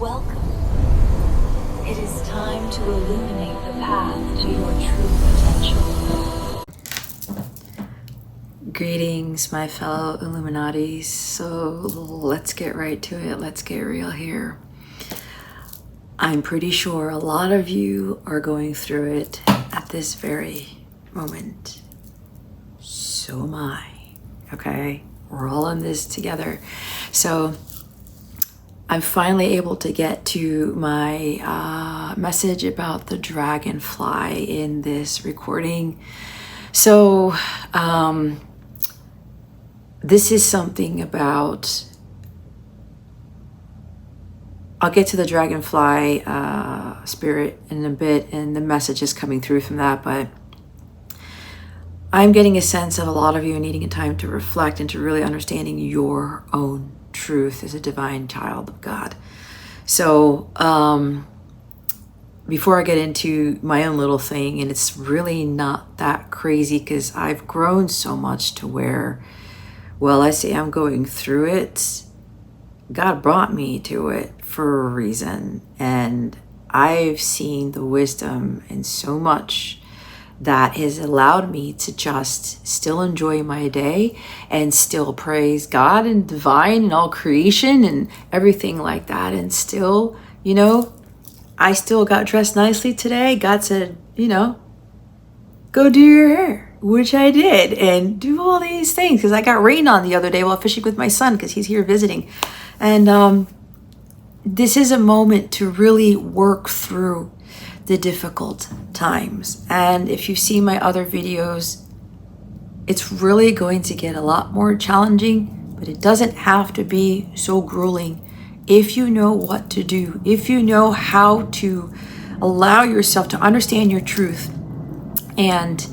Welcome. It is time to illuminate the path to your true potential. Greetings, my fellow Illuminatis. So let's get right to it. Let's get real here. I'm pretty sure a lot of you are going through it at this very moment. So am I. Okay? We're all in this together. So I'm finally able to get to my message about the dragonfly in this recording. So this is something about, I'll get to the dragonfly spirit in a bit and the message is coming through from that, but I'm getting a sense of a lot of you needing a time to reflect and to really understanding your own truth as a divine child of God. So before I get into my own little thing, and it's really not that crazy because I've grown so much to where, well, I say I'm going through it. God brought me to it for a reason, and I've seen the wisdom in so much that has allowed me to just still enjoy my day and still praise God and divine and all creation and everything like that. And still, you know, I still got dressed nicely today. God said, you know, go do your hair, which I did, and do all these things because I got rained on the other day while fishing with my son because he's here visiting. And this is a moment to really work through the difficult times. And if you see my other videos, it's really going to get a lot more challenging, but it doesn't have to be so grueling if you know what to do, if you know how to allow yourself to understand your truth and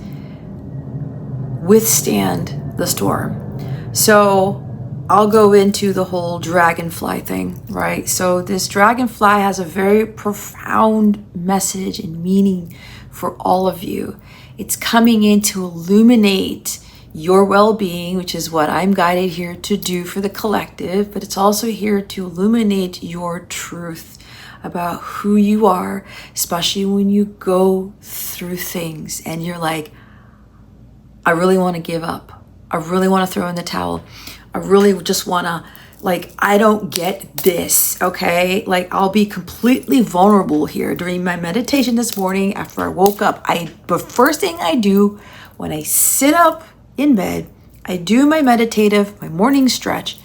withstand the storm. So I'll go into the whole dragonfly thing, right? So this dragonfly has a very profound message and meaning for all of you. It's coming in to illuminate your well-being, which is what I'm guided here to do for the collective, but it's also here to illuminate your truth about who you are, especially when you go through things and you're like, I really want to give up. I really want to throw in the towel. I really just want to, like, I don't get this, okay? Like, I'll be completely vulnerable here. During my meditation this morning, after I woke up, the first thing I do when I sit up in bed, I do my meditative, my morning stretch,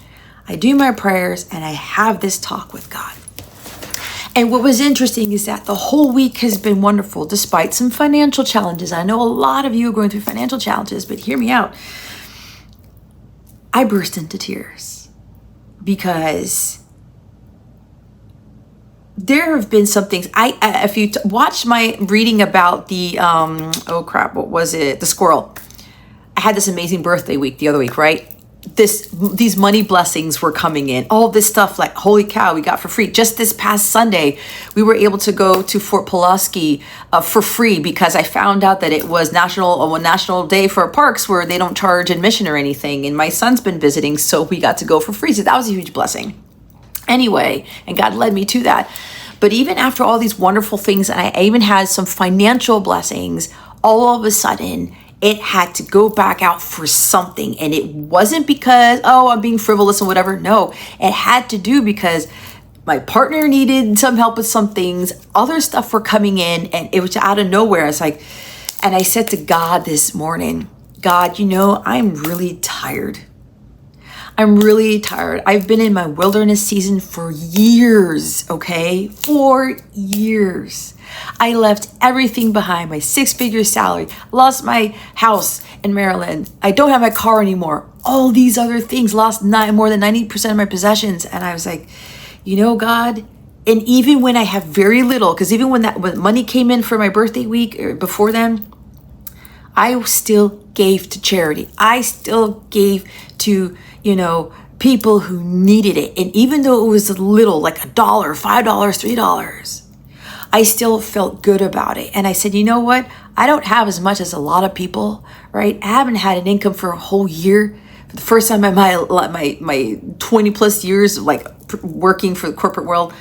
I do my prayers, and I have this talk with God. And what was interesting is that the whole week has been wonderful, despite some financial challenges. I know a lot of you are going through financial challenges, but hear me out. I burst into tears because there have been some things. If you watch my reading about the, the squirrel. I had this amazing birthday week the other week, right? These money blessings were coming in. All this stuff, like, holy cow, we got for free. Just this past Sunday, we were able to go to Fort Pulaski for free because I found out that it was National Day for parks where they don't charge admission or anything. And my son's been visiting, so we got to go for free. So that was a huge blessing. Anyway, and God led me to that. But even after all these wonderful things, and I even had some financial blessings, all of a sudden, it had to go back out for something. And it wasn't because, oh, I'm being frivolous and whatever. No, it had to do because my partner needed some help with some things. Other stuff were coming in and it was out of nowhere. It's like, and I said to God this morning, God, you know, I'm really tired. I'm really tired. I've been in my wilderness season for years, okay? 4 years. I left everything behind, my 6-figure salary, lost my house in Maryland. I don't have my car anymore. All these other things, lost more than 90% of my possessions. And I was like, you know, God, and even when I have very little, because even when money came in for my birthday week or before then, I still gave to charity. I still gave to, you know, people who needed it. And even though it was little, like $1, $5, $3, I still felt good about it. And I said, you know what? I don't have as much as a lot of people, right? I haven't had an income for a whole year. For the first time in my 20 plus years, like working for the corporate world,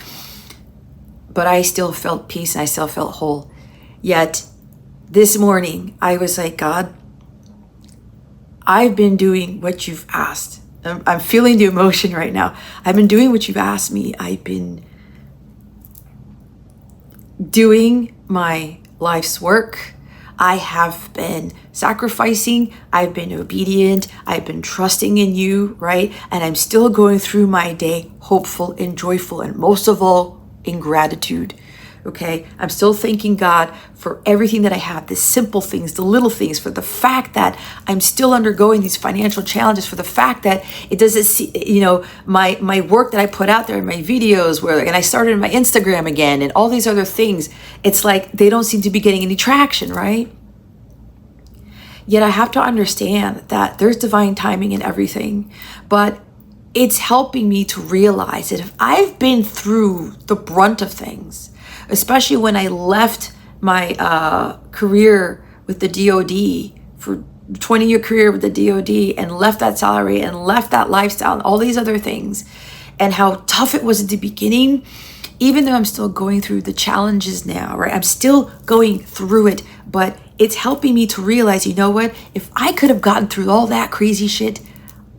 but I still felt peace and I still felt whole. Yet this morning, I was like, God, I've been doing what you've asked. I'm feeling the emotion right now. I've been doing what you've asked me. I've been doing my life's work. I have been sacrificing. I've been obedient. I've been trusting in you, right? And I'm still going through my day hopeful and joyful, and most of all, in gratitude. Okay, I'm still thanking God for everything that I have, the simple things, the little things, for the fact that I'm still undergoing these financial challenges, for the fact that it doesn't see, my work that I put out there in my videos, and I started my Instagram again and all these other things, it's like they don't seem to be getting any traction, right? Yet I have to understand that there's divine timing in everything, but it's helping me to realize that if I've been through the brunt of things, especially when I left my career with the DoD, for 20-year career with the DoD, and left that salary and left that lifestyle and all these other things, and how tough it was at the beginning, even though I'm still going through the challenges now, right? I'm still going through it, but it's helping me to realize, you know what? If I could have gotten through all that crazy shit,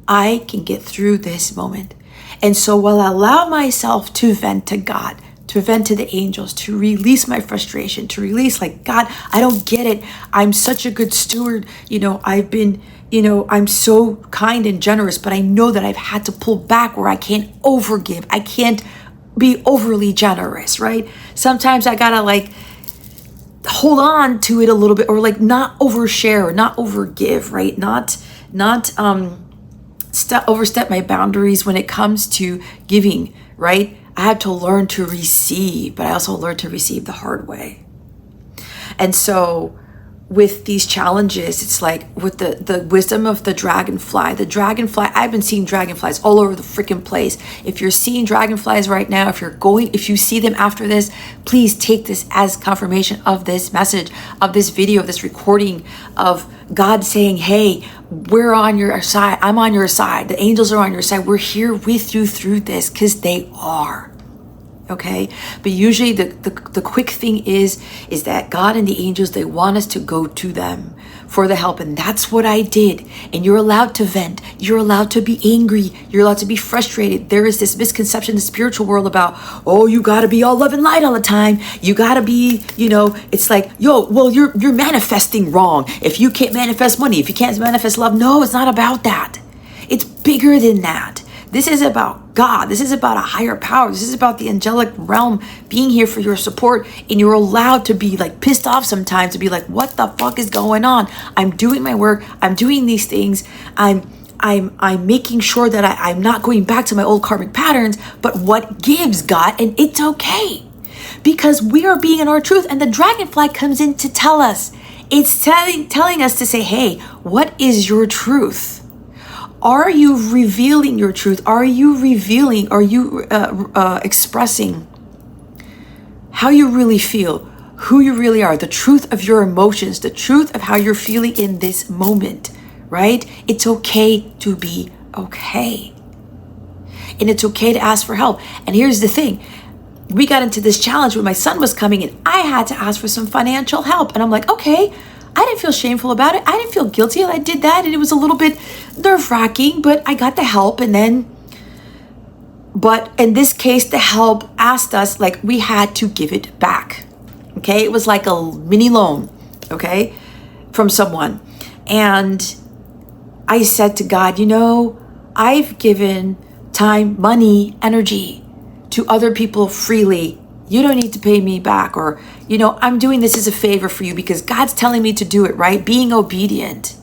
I can get through this moment. And so while I allow myself to vent to God, to vent to the angels, to release my frustration, to release like, God, I don't get it. I'm such a good steward. I've been, I'm so kind and generous, but I know that I've had to pull back where I can't overgive. I can't be overly generous, right? Sometimes I gotta like hold on to it a little bit, or like not overshare or not overgive, right? Not overstep my boundaries when it comes to giving, right? I had to learn to receive, but I also learned to receive the hard way. And so with these challenges, it's like with the wisdom of the dragonfly, I've been seeing dragonflies all over the freaking place. If you're seeing dragonflies right now, if you see them after this, please take this as confirmation of this message, of this video, of this recording, of God saying, hey, we're on your side. I'm on your side. The angels are on your side. We're here with you through this, because they are. Okay, but usually the quick thing is that God and the angels, they want us to go to them for the help, and that's what I did. And you're allowed to vent, you're allowed to be angry, you're allowed to be frustrated. There is this misconception in the spiritual world about, oh, you gotta be all love and light all the time, you gotta be, it's like, you're manifesting wrong if you can't manifest money, if you can't manifest love. No, it's not about that. It's bigger than that. This is about God. This is about a higher power. This is about the angelic realm being here for your support. And you're allowed to be like pissed off sometimes, to be like, what the fuck is going on? I'm doing my work. I'm doing these things. I'm making sure that I'm not going back to my old karmic patterns, but what gives, God? And it's okay, because we are being in our truth, and the dragonfly comes in to tell us. It's telling us to say, hey, what is your truth? Are you revealing your truth? Are you expressing how you really feel, who you really are, the truth of your emotions, the truth of how you're feeling in this moment, right? It's okay to be okay. And it's okay to ask for help. And here's the thing. We got into this challenge when my son was coming in. I had to ask for some financial help. And I'm like, okay, I didn't feel shameful about it. I didn't feel guilty. I did that, and it was a little bit nerve-wracking, but I got the help. But in this case, the help asked us, like, we had to give it back. Okay, it was like a mini loan, okay, from someone. And I said to God, I've given time, money, energy to other people freely. You don't need to pay me back, or, I'm doing this as a favor for you because God's telling me to do it, right? Being obedient.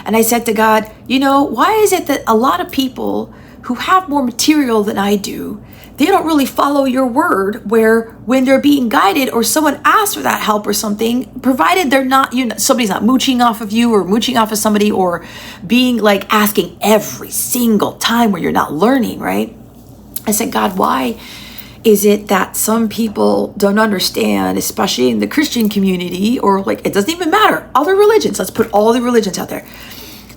And I said to God, why is it that a lot of people who have more material than I do, they don't really follow your word, where when they're being guided or someone asks for that help or something, provided they're not, somebody's not mooching off of you or mooching off of somebody, or being like asking every single time where you're not learning, right? I said, God, why is it that some people don't understand, especially in the Christian community, or like, it doesn't even matter, other religions, let's put all the religions out there,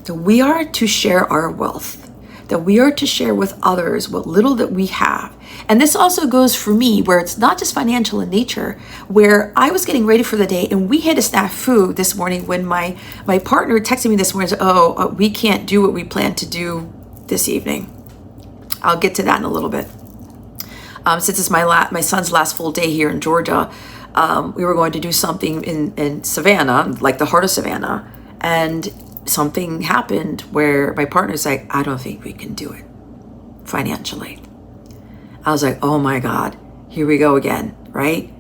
that we are to share our wealth, that we are to share with others what little that we have. And this also goes for me, where it's not just financial in nature, where I was getting ready for the day and we had a snafu this morning when my partner texted me this morning, said, we can't do what we planned to do this evening. I'll get to that in a little bit. Since it's my son's last full day here in Georgia, we were going to do something in Savannah, like the heart of Savannah, and something happened where my partner's like, I don't think we can do it financially. I was like, oh my God, here we go again, right?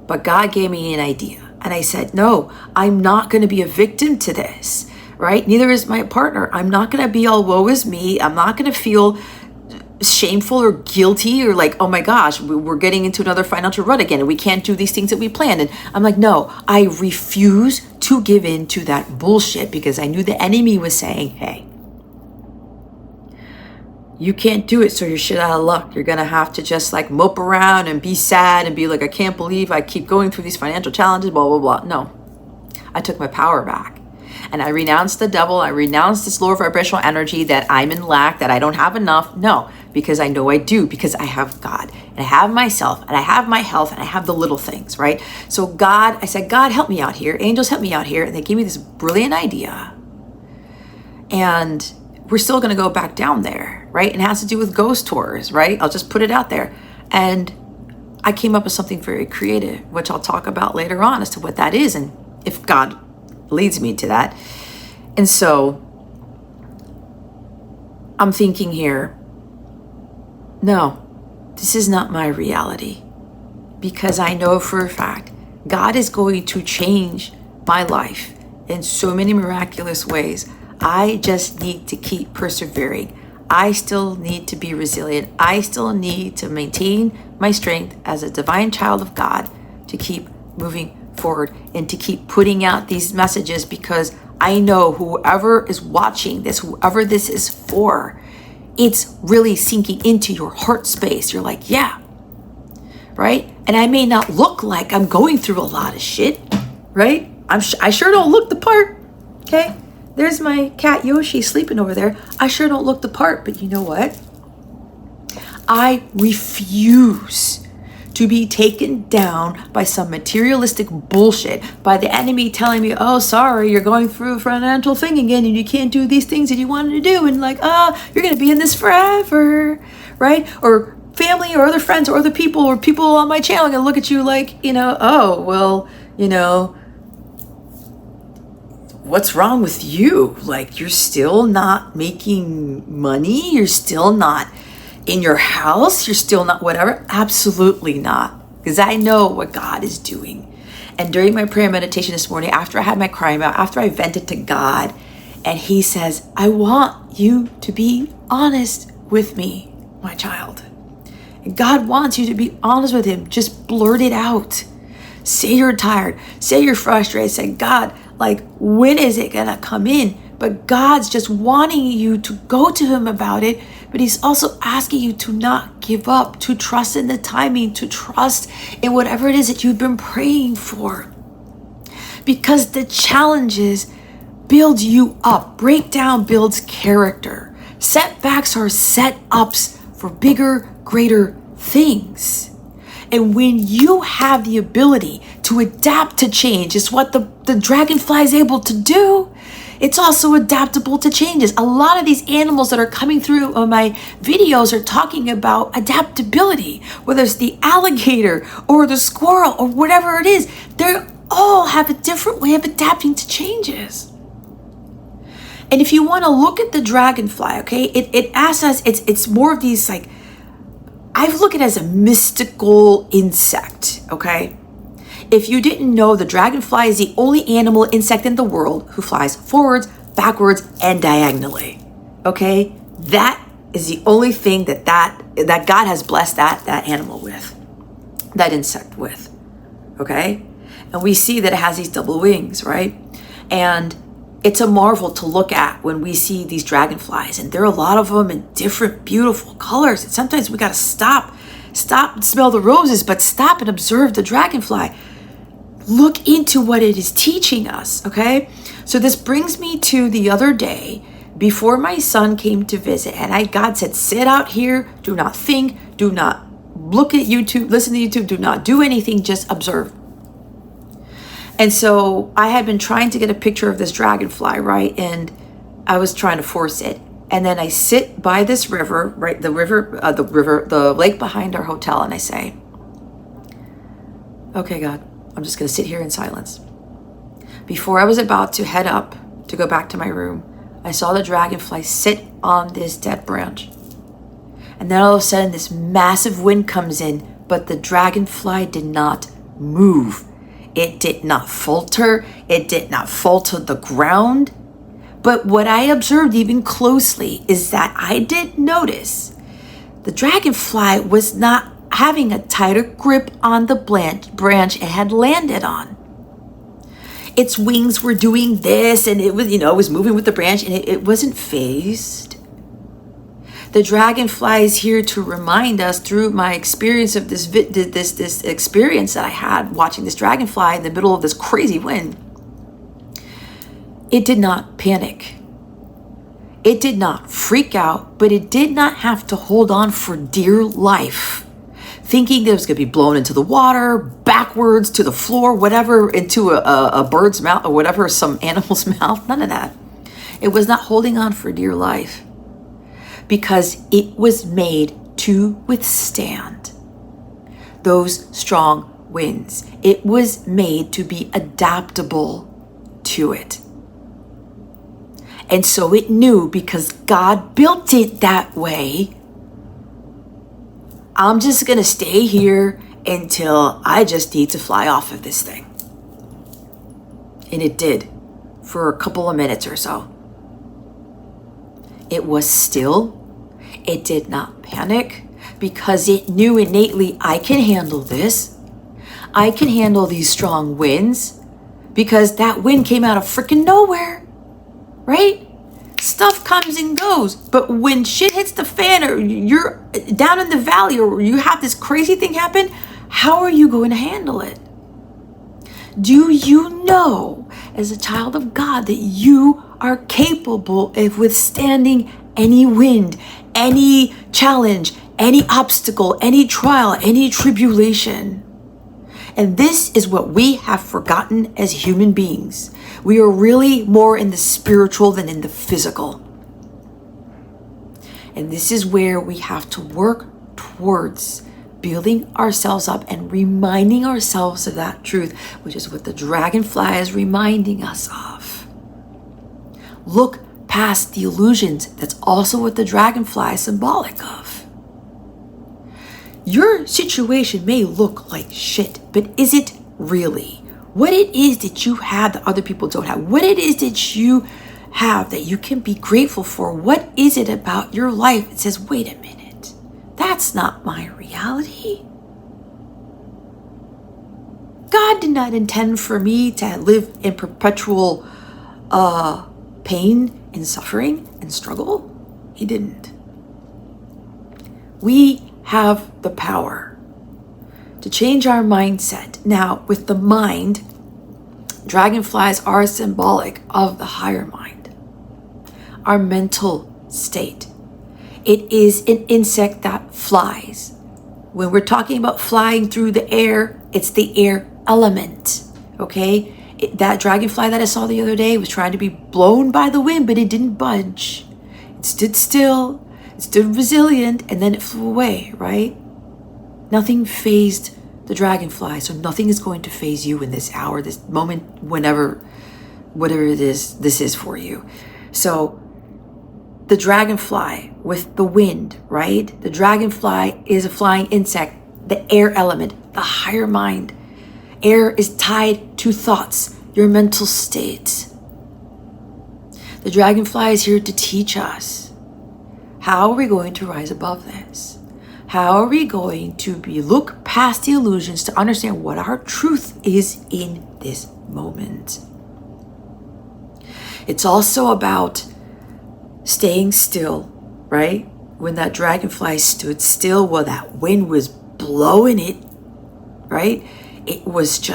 But God gave me an idea. And I said, no, I'm not going to be a victim to this, right? Neither is my partner. I'm not going to be all woe is me. I'm not going to feel shameful or guilty or like, oh my gosh, we're getting into another financial rut again and we can't do these things that we planned. And I'm like, no, I refuse to give in to that bullshit, because I knew the enemy was saying, hey, you can't do it, so you're shit out of luck. You're going to have to just like mope around and be sad and be like, I can't believe I keep going through these financial challenges, blah, blah, blah. No, I took my power back. And I renounced the devil. I renounced this lower vibrational energy that I'm in lack, that I don't have enough. No, because I know I do, because I have God and I have myself and I have my health and I have the little things, right? So God, I said, God, help me out here. Angels, help me out here. And they gave me this brilliant idea. And we're still going to go back down there, right? And it has to do with ghost tours, right? I'll just put it out there. And I came up with something very creative, which I'll talk about later on as to what that is, and if God leads me to that. And so I'm thinking here, no, this is not my reality, because I know for a fact God is going to change my life in so many miraculous ways. I just need to keep persevering. I still need to be resilient. I still need to maintain my strength as a divine child of God to keep moving forward and to keep putting out these messages, because I know whoever is watching this, whoever this is for, it's really sinking into your heart space. You're like, yeah, right? And I may not look like I'm going through a lot of shit, right? I sure don't look the part, okay? There's my cat Yoshi sleeping over there. I sure don't look the part, but you know what? I refuse to be taken down by some materialistic bullshit, by the enemy telling me, oh, sorry, you're going through a financial thing again and you can't do these things that you wanted to do. And like, you're going to be in this forever, right? Or family or other friends or other people or people on my channel are going to look at you like, oh, well, what's wrong with you? Like, you're still not making money. You're still not in your house. You're still not whatever. Absolutely not. Because I know what God is doing. And during my prayer meditation this morning, after I had my crying out, after I vented to God, and he says, I want you to be honest with me, my child. And God wants you to be honest with him. Just blurt it out. Say you're tired. Say you're frustrated. Say, God, like, when is it going to come in? But God's just wanting you to go to him about it. But he's also asking you to not give up, to trust in the timing, to trust in whatever it is that you've been praying for. Because the challenges build you up. Breakdown builds character. Setbacks are set-ups for bigger, greater things. And when you have the ability to adapt to change, it's what the dragonfly is able to do. It's also adaptable to changes. A lot of these animals that are coming through on my videos are talking about adaptability, whether it's the alligator or the squirrel or whatever it is. They all have a different way of adapting to changes. And if you want to look at the dragonfly, okay, it asks us, it's more of these, like, I look at it as a mystical insect, okay? If you didn't know, the dragonfly is the only animal insect in the world who flies forwards, backwards, and diagonally, okay? That is the only thing that God has blessed that animal with, that insect with, okay? And we see that it has these double wings, right? And it's a marvel to look at when we see these dragonflies, and there are a lot of them in different beautiful colors. And sometimes we got to stop and smell the roses, but stop and observe the dragonfly. Look into what it is teaching us, okay? So this brings me to the other day before my son came to visit, and God said, sit out here, do not think, do not look at YouTube, listen to YouTube, do not do anything, just observe. And so I had been trying to get a picture of this dragonfly, right? And I was trying to force it. And then I sit by this river, right? The lake behind our hotel. And I say, okay, God, I'm just going to sit here in silence. Before I was about to head up to go back to my room, I saw the dragonfly sit on this dead branch. And then all of a sudden this massive wind comes in, but the dragonfly did not move. It did not falter. It did not fall to the ground. But what I observed even closely is that I did notice the dragonfly was not having a tighter grip on the branch it had landed on. Its wings were doing this, and it was, it was moving with the branch, and it wasn't phased. The dragonfly is here to remind us through my experience of this experience that I had watching this dragonfly in the middle of this crazy wind. It did not panic. It did not freak out, but it did not have to hold on for dear life, thinking that it was going to be blown into the water, backwards to the floor, whatever, into a bird's mouth or whatever, some animal's mouth. None of that. It was not holding on for dear life, because it was made to withstand those strong winds. It was made to be adaptable to it. And so it knew, because God built it that way, I'm just going to stay here until I just need to fly off of this thing. And it did for a couple of minutes or so. It was still. It did not panic, because it knew innately, I can handle this. I can handle these strong winds, because that wind came out of freaking nowhere, right? Stuff comes and goes, but when shit hits the fan, or you're down in the valley, or you have this crazy thing happen, how are you going to handle it? Do you know, as a child of God, that you are capable of withstanding any wind, any challenge, any obstacle, any trial, any tribulation? And this is what we have forgotten as human beings. We are really more in the spiritual than in the physical. And this is where we have to work towards building ourselves up and reminding ourselves of that truth, which is what the dragonfly is reminding us of. Look past the illusions. That's also what the dragonfly is symbolic of. Your situation may look like shit, but is it really? What it is that you have that other people don't have, what it is that you have that you can be grateful for, what is it about your life that says, wait a minute, that's not my reality? God did not intend for me to live in perpetual pain and suffering and struggle. He didn't. We have the power to change our mindset. Now, with the mind, dragonflies are symbolic of the higher mind, our mental state. It is an insect that flies. When we're talking about flying through the air, it's the air element, okay? That dragonfly that I saw the other day was trying to be blown by the wind, but it didn't budge. It stood still, it stood resilient, and then it flew away, right? Nothing phased the dragonfly, so nothing is going to phase you in this hour, this moment, whenever, whatever it is, this is for you. So the dragonfly with the wind, right? The dragonfly is a flying insect, the air element, the higher mind. Air is tied to thoughts, your mental state. The dragonfly is here to teach us, how are we going to rise above this? How are we going to look past the illusions to understand what our truth is in this moment? It's also about staying still, right? When that dragonfly stood still, well, that wind was blowing it, right? It was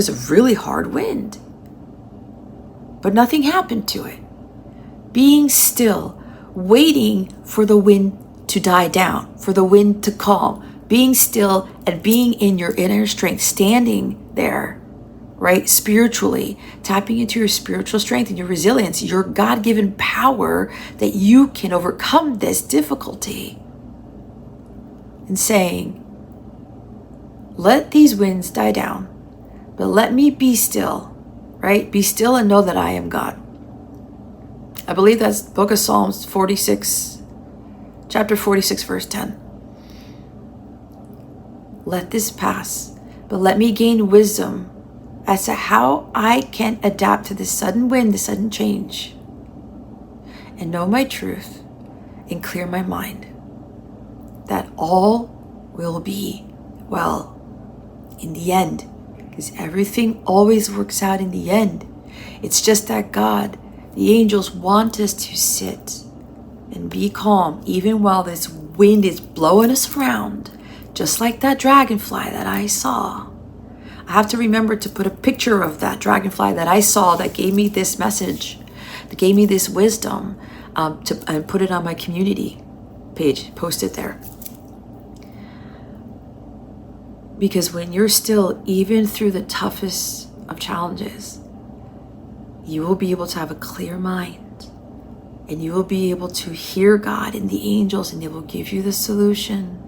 a really hard wind. But nothing happened to it. being still, waiting for the wind to die down, for the wind to calm, being still and being in your inner strength, standing there, right? Spiritually, tapping into your spiritual strength and your resilience, your God-given power that you can overcome this difficulty. And saying, let these winds die down, but let me be still, right? Be still and know that I am God. I believe that's book of Psalms 46, chapter 46, verse 10. Let this pass, but let me gain wisdom as to how I can adapt to this sudden wind, the sudden change, and know my truth and clear my mind, that all will be well in the end, because everything always works out in the end. It's just that God, the angels, want us to sit and be calm, even while this wind is blowing us around, just like that dragonfly that I saw. I have to remember to put a picture of that dragonfly that I saw that gave me this message, that gave me this wisdom, and put it on my community page, post it there. Because when you're still, even through the toughest of challenges, you will be able to have a clear mind, and you will be able to hear God and the angels, and they will give you the solution.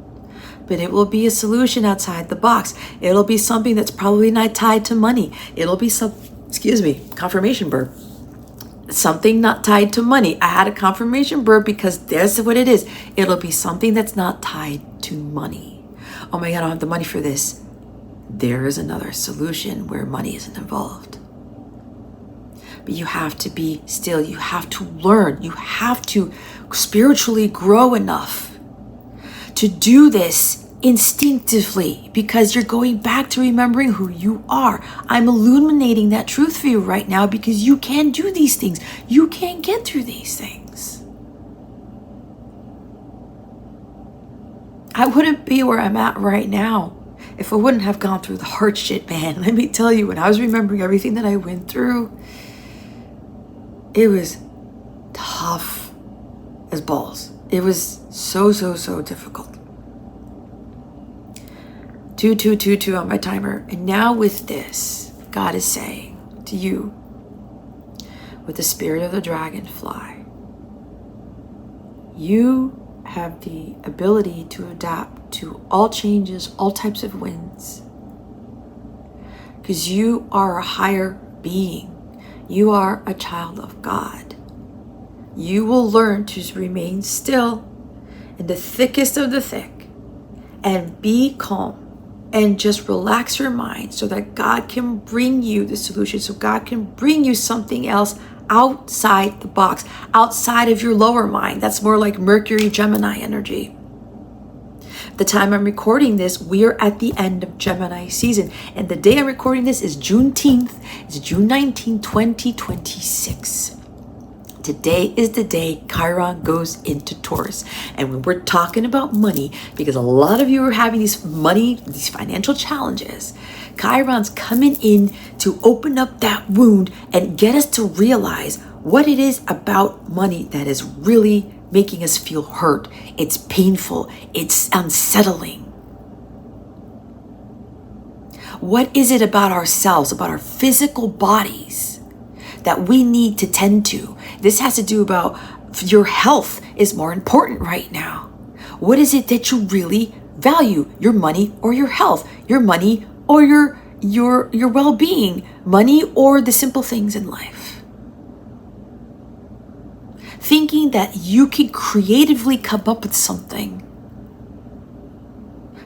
But it will be a solution outside the box. It'll be something that's probably not tied to money. It'll be confirmation burp. Something not tied to money. I had a confirmation burp because that's what it is. It'll be something that's not tied to money. Oh my God, I don't have the money for this. There is another solution where money isn't involved. But you have to be still. You have to learn. You have to spiritually grow enough to do this instinctively, because you're going back to remembering who you are. I'm illuminating that truth for you right now because you can do these things. You can get through these things. I wouldn't be where I'm at right now if I wouldn't have gone through the hard shit, man. Let me tell you, when I was remembering everything that I went through, it was tough as balls. It was so difficult. 2 on my timer. And now with this, God is saying to you, with the spirit of the dragonfly, you have the ability to adapt to all changes, all types of winds. Because you are a higher being. You are a child of God. You will learn to remain still in the thickest of the thick and be calm and just relax your mind so that God can bring you the solution, so God can bring you something else outside the box, outside of your lower mind. That's more like Mercury, Gemini energy. The time I'm recording this, we are at the end of Gemini season. And the day I'm recording this is Juneteenth. It's June 19, 2026. Today is the day Chiron goes into Taurus. And when we're talking about money, because a lot of you are having these financial challenges, Chiron's coming in to open up that wound and get us to realize what it is about money that is really making us feel hurt. It's painful. It's unsettling. What is it about ourselves, about our physical bodies, that we need to tend to? This has to do about your health is more important right now. What is it that you really value? Your money or your health? Your money or your well-being? Money or the simple things in life? Thinking that you can creatively come up with something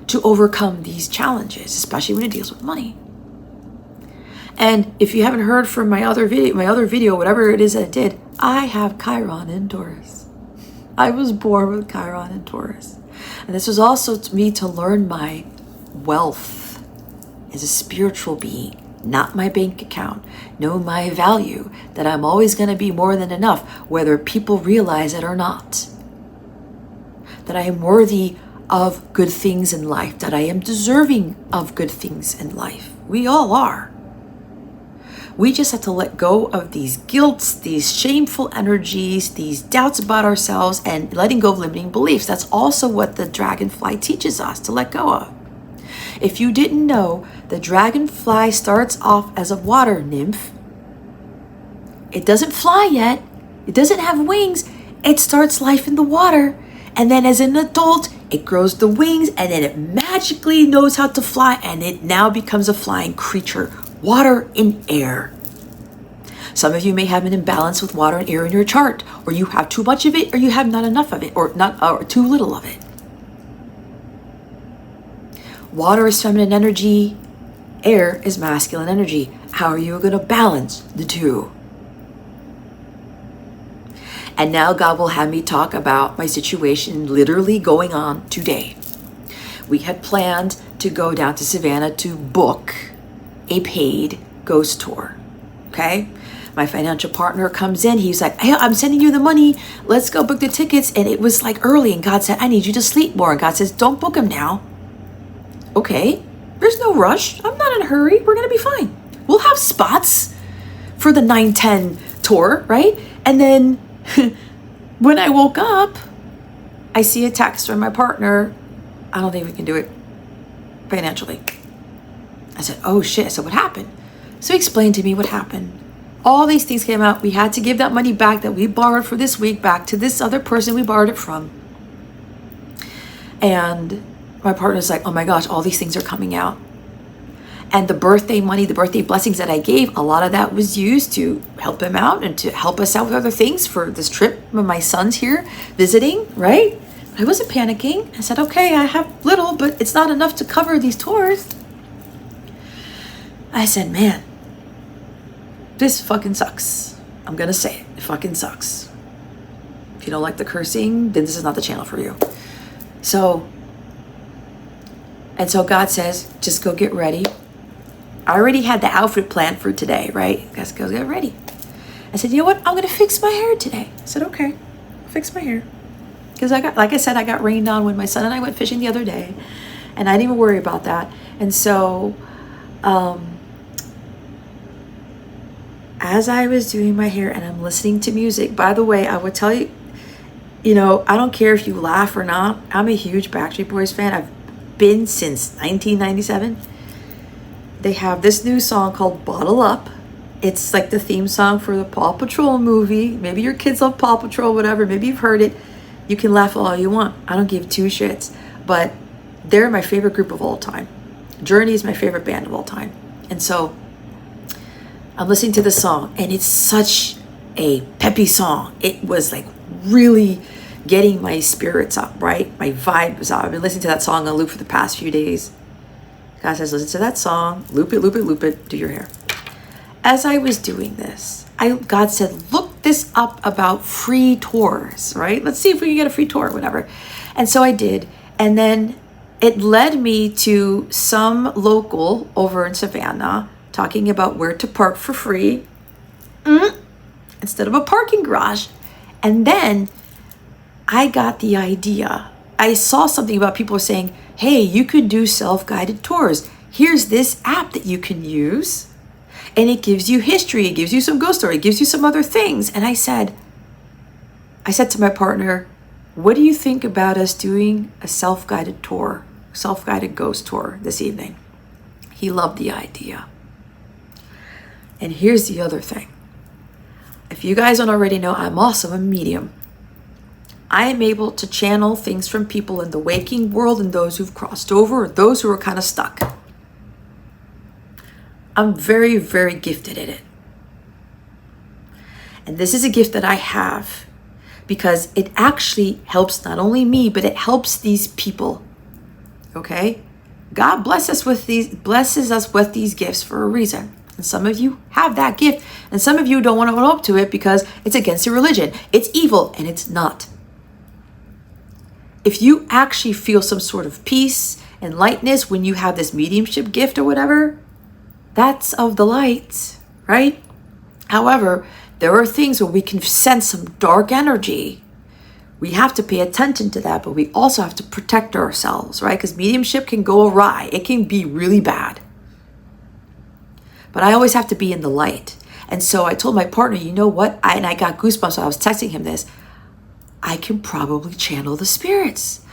to overcome these challenges, especially when it deals with money. And if you haven't heard from my other video, whatever it is that I did, I have Chiron in Taurus. I was born with Chiron in Taurus. And this was also to me to learn my wealth as a spiritual being, not my bank account. Know my value, that I'm always going to be more than enough, whether people realize it or not. That I am worthy of good things in life, that I am deserving of good things in life. We all are. We just have to let go of these guilts, these shameful energies, these doubts about ourselves, and letting go of limiting beliefs. That's also what the dragonfly teaches us to let go of. If you didn't know, the dragonfly starts off as a water nymph. It doesn't fly yet. It doesn't have wings. It starts life in the water. And then as an adult, it grows the wings, and then it magically knows how to fly, and it now becomes a flying creature. Water and air. Some of you may have an imbalance with water and air in your chart, or you have too much of it, or you have not enough of it, or too little of it. Water is feminine energy, air is masculine energy. How are you going to balance the two? And now God will have me talk about my situation literally going on today. We had planned to go down to Savannah to book a paid ghost tour. Okay? My financial partner comes in. He's like, hey, I'm sending you the money. Let's go book the tickets. And it was like early. And God said, I need you to sleep more. And God says, don't book them now. Okay. There's no rush. I'm not in a hurry. We're going to be fine. We'll have spots for the 9-10 tour, right? And then when I woke up, I see a text from my partner. I don't think we can do it financially. I said, oh shit. I said, what happened? So he explained to me what happened. All these things came out. We had to give that money back that we borrowed for this week back to this other person we borrowed it from. And my partner's like, oh my gosh, all these things are coming out. And the birthday money, the birthday blessings that I gave, a lot of that was used to help him out and to help us out with other things for this trip when my son's here visiting, right? I wasn't panicking. I said, okay, I have little, but it's not enough to cover these tours. I said, man, this fucking sucks. I'm going to say it. It fucking sucks. If you don't like the cursing, then this is not the channel for you. So God says, just go get ready. I already had the outfit planned for today, right? Guys, go get ready. I said, you know what? I'm going to fix my hair today. I said, okay, I'll fix my hair. Because I got rained on when my son and I went fishing the other day. And I didn't even worry about that. And so, as I was doing my hair and I'm listening to music, by the way, I would tell you, I don't care if you laugh or not. I'm a huge Backstreet Boys fan. I've been since 1997. They have this new song called Bottle Up. It's like the theme song for the Paw Patrol movie. Maybe your kids love Paw Patrol, whatever. Maybe you've heard it. You can laugh all you want. I don't give two shits. But they're my favorite group of all time. Journey is my favorite band of all time. And so I'm listening to the song, and it's such a peppy song. It was like really getting my spirits up, right? My vibe was up. I've been listening to that song on loop for the past few days. God says, listen to that song, loop it, do your hair. As I was doing this, God said, look this up about free tours, right? Let's see if we can get a free tour, whatever. And so I did. And then it led me to some local over in Savannah talking about where to park for free instead of a parking garage. And then I got the idea. I saw something about people saying, hey, you could do self-guided tours. Here's this app that you can use. And it gives you history. It gives you some ghost story. It gives you some other things. And I said to my partner, what do you think about us doing a self-guided tour, self-guided ghost tour this evening? He loved the idea. And here's the other thing. If you guys don't already know, I'm also a medium. I am able to channel things from people in the waking world and those who've crossed over or those who are kind of stuck. I'm very, very gifted at it. And this is a gift that I have because it actually helps not only me, but it helps these people. Okay? God blesses us with these gifts for a reason. And some of you have that gift, and some of you don't want to own up to it because it's against your religion. It's evil, and it's not. If you actually feel some sort of peace and lightness when you have this mediumship gift or whatever, that's of the light, right? However, there are things where we can sense some dark energy. We have to pay attention to that, but we also have to protect ourselves, right? Because mediumship can go awry. It can be really bad. but I always have to be in the light. And so I told my partner, you know what? I got goosebumps. So I was texting him this. I can probably channel the spirits.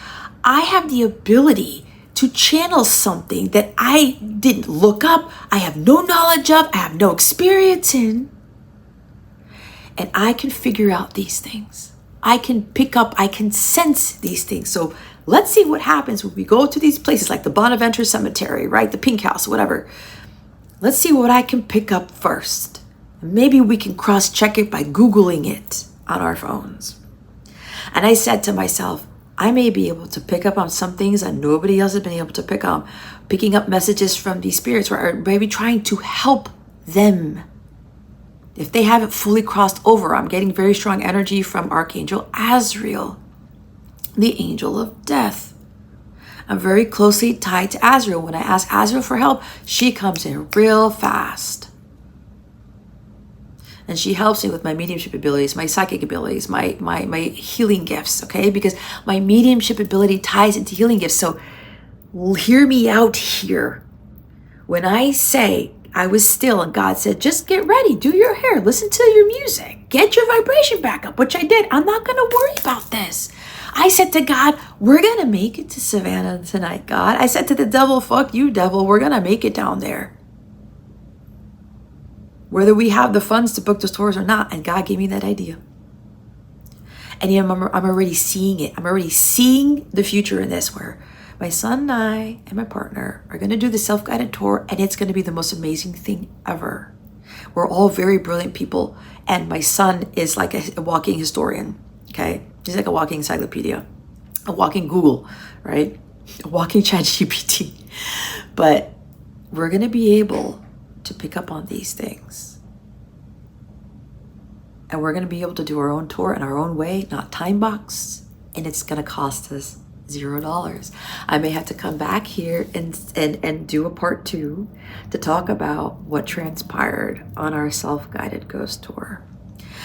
I have the ability to channel something that I didn't look up. I have no knowledge of. I have no experience in. And I can figure out these things. I can pick up, I can sense these things. So let's see what happens when we go to these places like the Bonaventure Cemetery, right? The Pink House, whatever. Let's see what I can pick up first. Maybe we can cross-check it by Googling it on our phones. And I said to myself, I may be able to pick up on some things that nobody else has been able to pick up. Picking up messages from these spirits, or maybe trying to help them. If they haven't fully crossed over, I'm getting very strong energy from Archangel Azrael, the angel of death. I'm very closely tied to Azrael. When I ask Azrael for help, she comes in real fast. And she helps me with my mediumship abilities, my psychic abilities, my healing gifts, okay? Because my mediumship ability ties into healing gifts. So hear me out here. When I say I was still and God said, just get ready, do your hair, listen to your music, get your vibration back up, which I did. I'm not going to worry about this. I said to God, we're going to make it to Savannah tonight, God. I said to the devil, fuck you, devil, we're going to make it down there. Whether we have the funds to book the tours or not. And God gave me that idea. And you know, I'm already seeing it. I'm already seeing the future in this, where my son and I and my partner are going to do the self-guided tour, and it's going to be the most amazing thing ever. We're all very brilliant people, and my son is like a walking historian, okay? He's like a walking encyclopedia, a walking Google, right? A walking ChatGPT. But we're going to be able to pick up on these things. And we're going to be able to do our own tour in our own way, not time boxed, and it's going to cost us $0. I may have to come back here and do a part 2 to talk about what transpired on our self-guided ghost tour.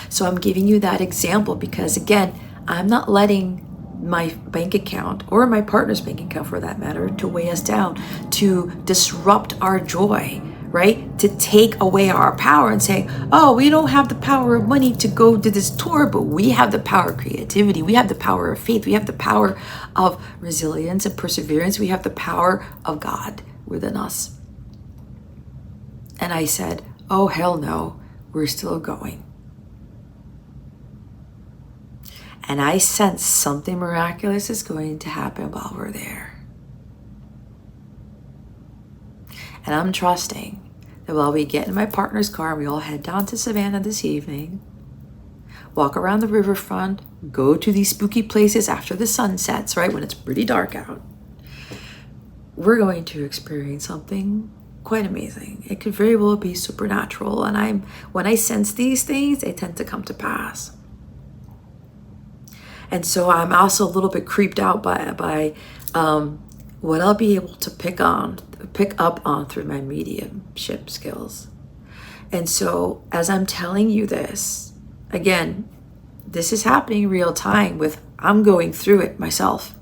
So I'm giving you that example because, again, I'm not letting my bank account, or my partner's bank account for that matter, to weigh us down, to disrupt our joy, right? To take away our power and say, oh, we don't have the power of money to go to this tour, but we have the power of creativity. We have the power of faith. We have the power of resilience and perseverance. We have the power of God within us. And I said, oh, hell no, we're still going. And I sense something miraculous is going to happen while we're there. And I'm trusting that while we get in my partner's car and we all head down to Savannah this evening, walk around the riverfront, go to these spooky places after the sun sets, right, when it's pretty dark out, we're going to experience something quite amazing. It could very well be supernatural. And when I sense these things, they tend to come to pass. And so I'm also a little bit creeped out by what I'll be able to pick up on through my mediumship skills. And so as I'm telling you this, again, this is happening real time I'm going through it myself,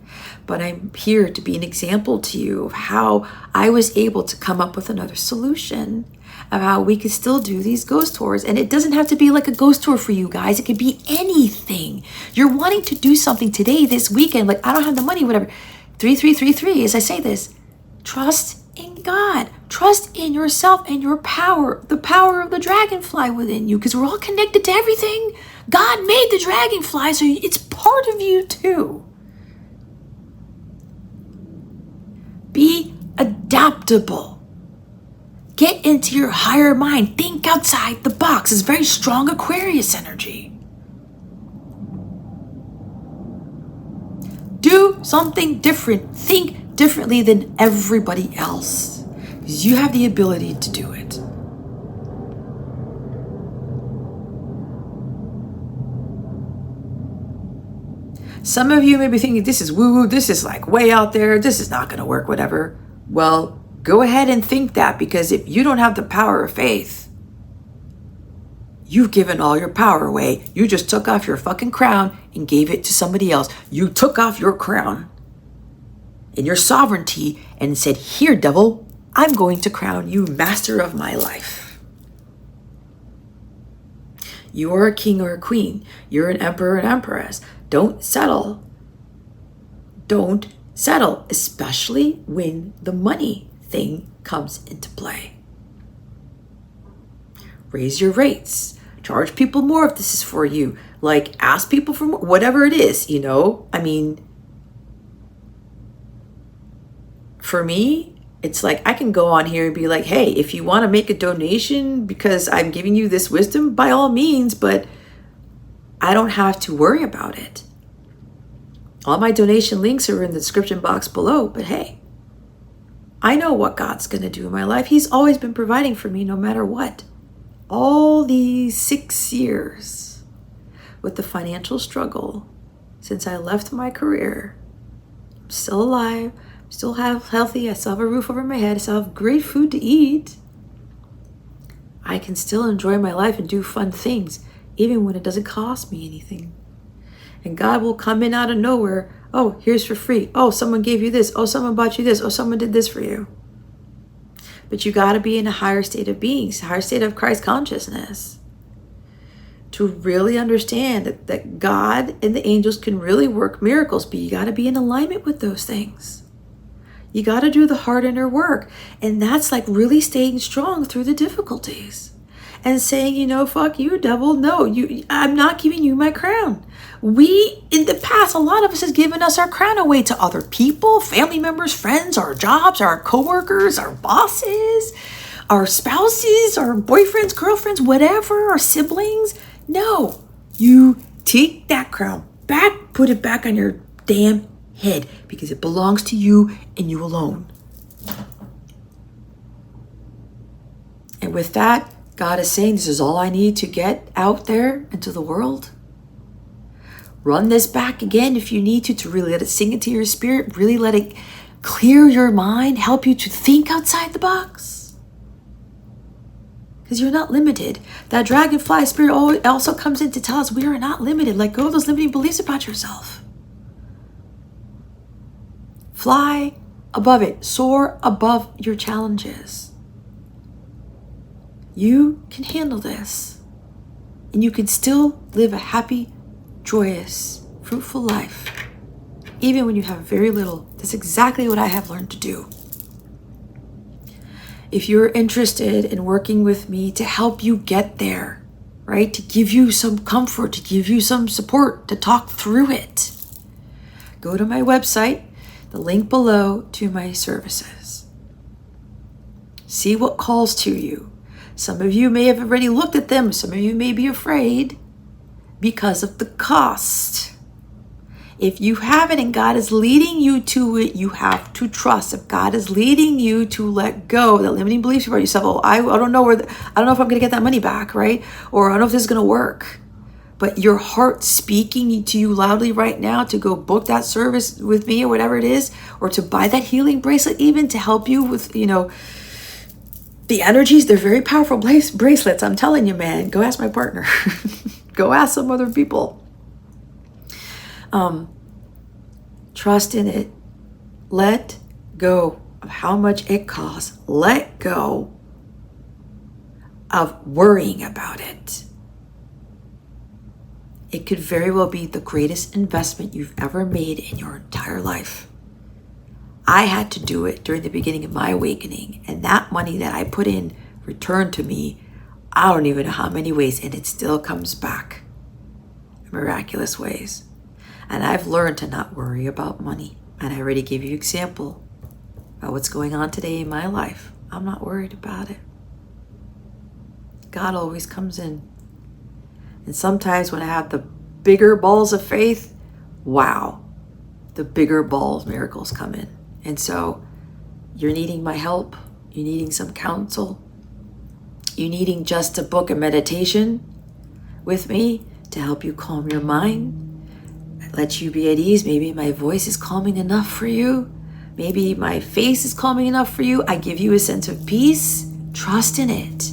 but I'm here to be an example to you of how I was able to come up with another solution of how we could still do these ghost tours. And it doesn't have to be like a ghost tour for you guys. It could be anything. You're wanting to do something today, this weekend, like I don't have the money, whatever. 3333, as I say this, trust in God. Trust in yourself and your power, the power of the dragonfly within you, because we're all connected to everything. God made the dragonfly, so it's part of you too. Be adaptable. Get into your higher mind. Think outside the box. It's very strong Aquarius energy. Do something different. Think differently than everybody else, because you have the ability to do it. Some of you may be thinking, this is woo-woo, this is like way out there, this is not going to work, whatever. Well, go ahead and think that, because if you don't have the power of faith, you've given all your power away. You just took off your fucking crown and gave it to somebody else. You took off your crown and your sovereignty and said, here, devil, I'm going to crown you master of my life. You are a king or a queen. You're an emperor or an empress. Don't settle. Don't settle, especially when the money thing comes into play. Raise your rates. Charge people more if this is for you. Like, ask people for more, whatever it is, you know? I mean, for me, it's like I can go on here and be like, hey, if you want to make a donation because I'm giving you this wisdom, by all means, but I don't have to worry about it. All my donation links are in the description box below, but hey, I know what God's going to do in my life. He's always been providing for me no matter what. All these 6 years with the financial struggle since I left my career, I'm still alive, still healthy, I still have a roof over my head, I still have great food to eat. I can still enjoy my life and do fun things, even when it doesn't cost me anything. And God will come in out of nowhere. Oh, here's for free. Oh, someone gave you this. Oh, someone bought you this. Oh, someone did this for you. But you got to be in a higher state of being, a higher state of Christ consciousness, to really understand that God and the angels can really work miracles, but you got to be in alignment with those things. You got to do the hard inner work. And that's like really staying strong through the difficulties and saying, you know, fuck you, devil. No, I'm not giving you my crown. We, in the past, a lot of us has given us our crown away to other people, family members, friends, our jobs, our coworkers, our bosses, our spouses, our boyfriends, girlfriends, whatever, our siblings. No, you take that crown back, put it back on your damn head, because it belongs to you and you alone. And with that, God is saying, this is all I need to get out there into the world. Run this back again if you need to really let it sink into your spirit, really let it clear your mind, help you to think outside the box. Because you're not limited. That dragonfly spirit also comes in to tell us we are not limited. Let go of those limiting beliefs about yourself. Fly above it. Soar above your challenges. You can handle this. And you can still live a happy, joyous, fruitful life. Even when you have very little. That's exactly what I have learned to do. If you're interested in working with me to help you get there, right? To give you some comfort, to give you some support, to talk through it, go to my website, the link below to my services. See what calls to you. Some of you may have already looked at them. Some of you may be afraid because of the cost. If you haven't and God is leading you to it, you have to trust. If God is leading you to let go of the limiting beliefs about yourself, oh, I don't know I don't know if I'm going to get that money back, right? Or I don't know if this is going to work. But your heart speaking to you loudly right now to go book that service with me or whatever it is, or to buy that healing bracelet even to help you with, you know, the energies. They're very powerful bracelets. I'm telling you, man, go ask my partner. Go ask some other people. Trust in it. Let go of how much it costs. Let go of worrying about it. It could very well be the greatest investment you've ever made in your entire life. I had to do it during the beginning of my awakening, and that money that I put in returned to me, I don't even know how many ways, and it still comes back in miraculous ways. And I've learned to not worry about money. And I already gave you an example about what's going on today in my life. I'm not worried about it. God always comes in. And sometimes when I have the bigger balls of faith, wow, the bigger balls miracles come in. And so you're needing my help. You're needing some counsel. You're needing just to book a meditation with me to help you calm your mind. Let you be at ease. Maybe my voice is calming enough for you. Maybe my face is calming enough for you. I give you a sense of peace. Trust in it.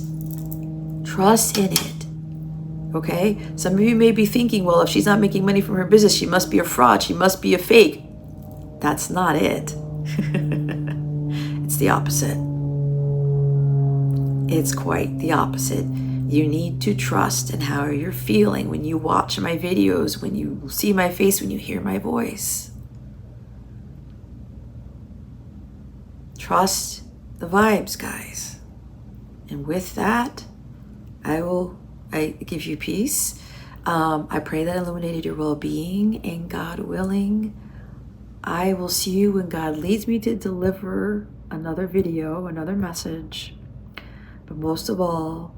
Trust in it. Okay? Some of you may be thinking, well, if she's not making money from her business, she must be a fraud. She must be a fake. That's not it. It's the opposite. It's quite the opposite. You need to trust in how you're feeling when you watch my videos, when you see my face, when you hear my voice. Trust the vibes, guys. And with that, I give you peace. I pray that illuminated your well-being, and God willing, I will see you when God leads me to deliver another video, another message. But most of all,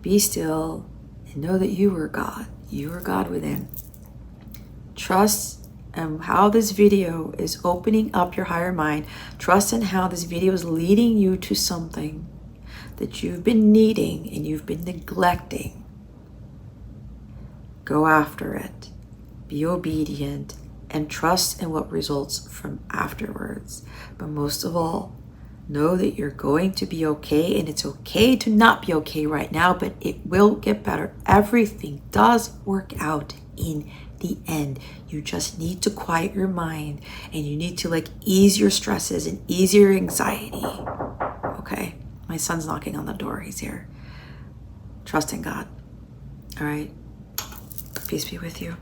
be still and know that you are God. You are God within. Trust in how this video is opening up your higher mind. Trust in how this video is leading you to something that you've been needing and you've been neglecting. Go after it. Be obedient and trust in what results from afterwards. But most of all, know that you're going to be okay, and it's okay to not be okay right now, but it will get better. Everything does work out in the end. You just need to quiet your mind, and you need to ease your stresses and ease your anxiety. Okay? My son's knocking on the door. He's here. Trust in God. All right? Peace be with you.